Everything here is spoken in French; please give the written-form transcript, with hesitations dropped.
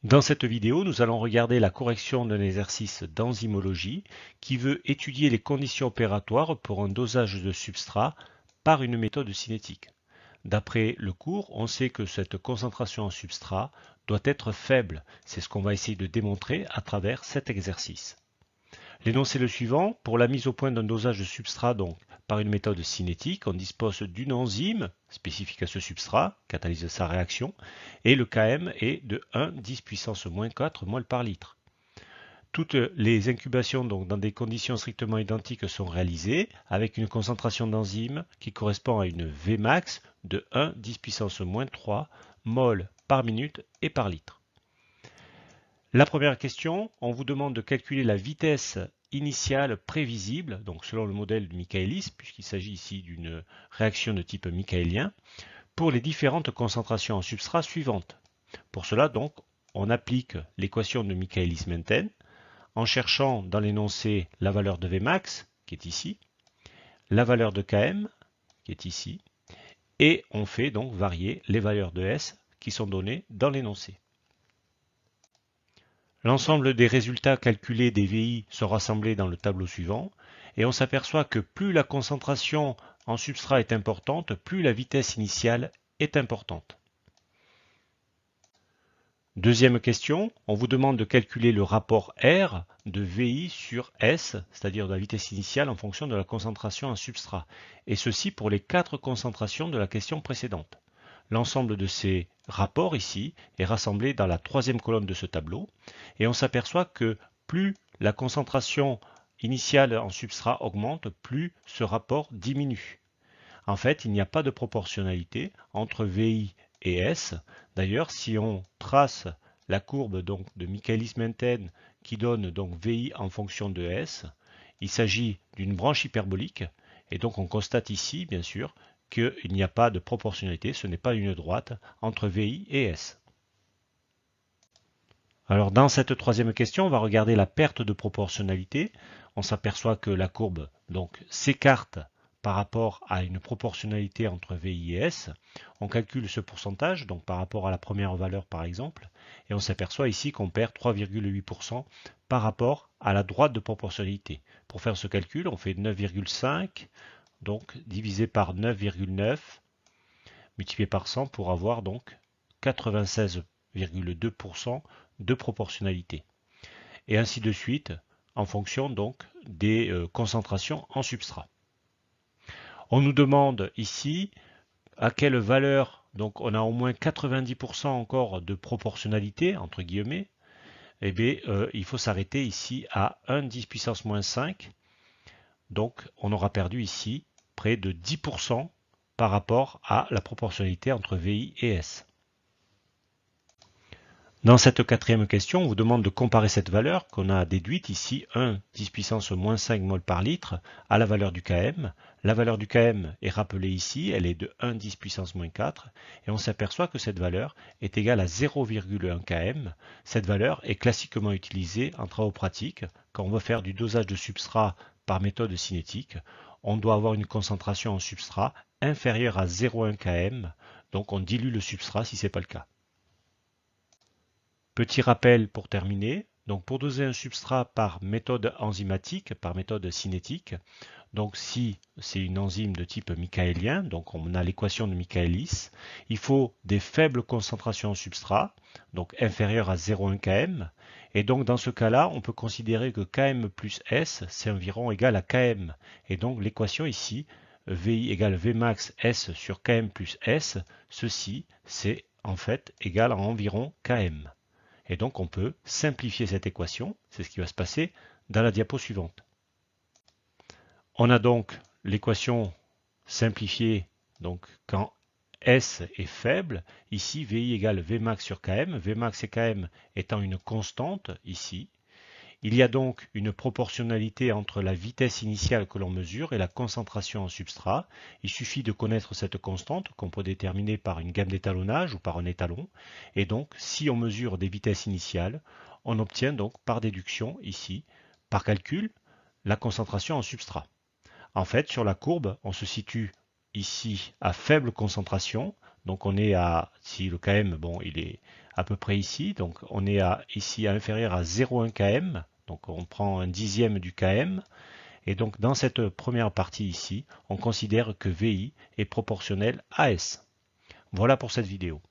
Dans cette vidéo, nous allons regarder la correction d'un exercice d'enzymologie qui veut étudier les conditions opératoires pour un dosage de substrat par une méthode cinétique. D'après le cours, on sait que cette concentration en substrat doit être faible. C'est ce qu'on va essayer de démontrer à travers cet exercice. L'énoncé est le suivant. Pour la mise au point d'un dosage de substrat donc, par une méthode cinétique, on dispose d'une enzyme spécifique à ce substrat, catalyse sa réaction, et le Km est de 1 10 puissance moins 4 mol par litre. Toutes les incubations donc, dans des conditions strictement identiques sont réalisées avec une concentration d'enzyme qui correspond à une Vmax de 1 10 puissance moins 3 mol par minute et par litre. La première question, on vous demande de calculer la vitesse initiale prévisible, donc selon le modèle de Michaelis, puisqu'il s'agit ici d'une réaction de type michaélien, pour les différentes concentrations en substrat suivantes. Pour cela, donc, on applique l'équation de Michaelis-Menten en cherchant dans l'énoncé la valeur de Vmax, qui est ici, la valeur de Km, qui est ici, et on fait donc varier les valeurs de S qui sont données dans l'énoncé. L'ensemble des résultats calculés des VI sont rassemblés dans le tableau suivant et on s'aperçoit que plus la concentration en substrat est importante, plus la vitesse initiale est importante. Deuxième question, on vous demande de calculer le rapport R de VI sur S, c'est-à-dire de la vitesse initiale en fonction de la concentration en substrat, et ceci pour les 4 concentrations de la question précédente. L'ensemble de ces rapports ici est rassemblé dans la troisième colonne de ce tableau et on s'aperçoit que plus la concentration initiale en substrat augmente, plus ce rapport diminue. En fait, il n'y a pas de proportionnalité entre VI et S. D'ailleurs, si on trace la courbe donc, de Michaelis-Menten qui donne donc VI en fonction de S, il s'agit d'une branche hyperbolique et donc on constate ici, bien sûr, qu'il n'y a pas de proportionnalité, ce n'est pas une droite entre VI et S. Alors dans cette troisième question, on va regarder la perte de proportionnalité. On s'aperçoit que la courbe s'écarte par rapport à une proportionnalité entre VI et S. On calcule ce pourcentage, donc par rapport à la première valeur par exemple, et on s'aperçoit ici qu'on perd 3,8% par rapport à la droite de proportionnalité. Pour faire ce calcul, on fait 9,5 donc divisé par 9,9 multiplié par 100 pour avoir donc 96,2% de proportionnalité. Et ainsi de suite en fonction donc des concentrations en substrat. On nous demande ici à quelle valeur, donc on a au moins 90% encore de proportionnalité entre guillemets, et bien il faut s'arrêter ici à 1 10 puissance moins 5. Donc on aura perdu ici près de 10% par rapport à la proportionnalité entre VI et S. Dans cette quatrième question, on vous demande de comparer cette valeur qu'on a déduite ici, 1 10 puissance moins 5 mol par litre, à la valeur du Km. La valeur du Km est rappelée ici, elle est de 1 10 puissance moins 4, et on s'aperçoit que cette valeur est égale à 0,1 Km. Cette valeur est classiquement utilisée en travaux pratiques quand on veut faire du dosage de substrat par méthode cinétique. On doit avoir une concentration en substrat inférieure à 0,1 km, donc on dilue le substrat si ce n'est pas le cas. Petit rappel pour terminer, donc pour doser un substrat par méthode enzymatique, par méthode cinétique, donc si c'est une enzyme de type michaélien, donc on a l'équation de Michaelis, il faut des faibles concentrations en substrat, donc inférieures à 0,1 km, et donc dans ce cas-là, on peut considérer que Km plus S, c'est environ égal à Km, et donc l'équation ici, VI égale Vmax S sur Km plus S, ceci c'est en fait égal à environ Km. Et donc on peut simplifier cette équation, c'est ce qui va se passer dans la diapo suivante. On a donc l'équation simplifiée donc quand S est faible, ici VI égale Vmax sur Km, Vmax et Km étant une constante ici. Il y a donc une proportionnalité entre la vitesse initiale que l'on mesure et la concentration en substrat. Il suffit de connaître cette constante qu'on peut déterminer par une gamme d'étalonnage ou par un étalon. Et donc, si on mesure des vitesses initiales, on obtient donc par déduction ici, par calcul, la concentration en substrat. En fait, sur la courbe, on se situe ici à faible concentration, Donc on est à, si le km, bon, il est à peu près ici, donc on est ici inférieur à 0,1 km, donc on prend un dixième du km, et donc dans cette première partie ici, on considère que VI est proportionnel à S. Voilà pour cette vidéo.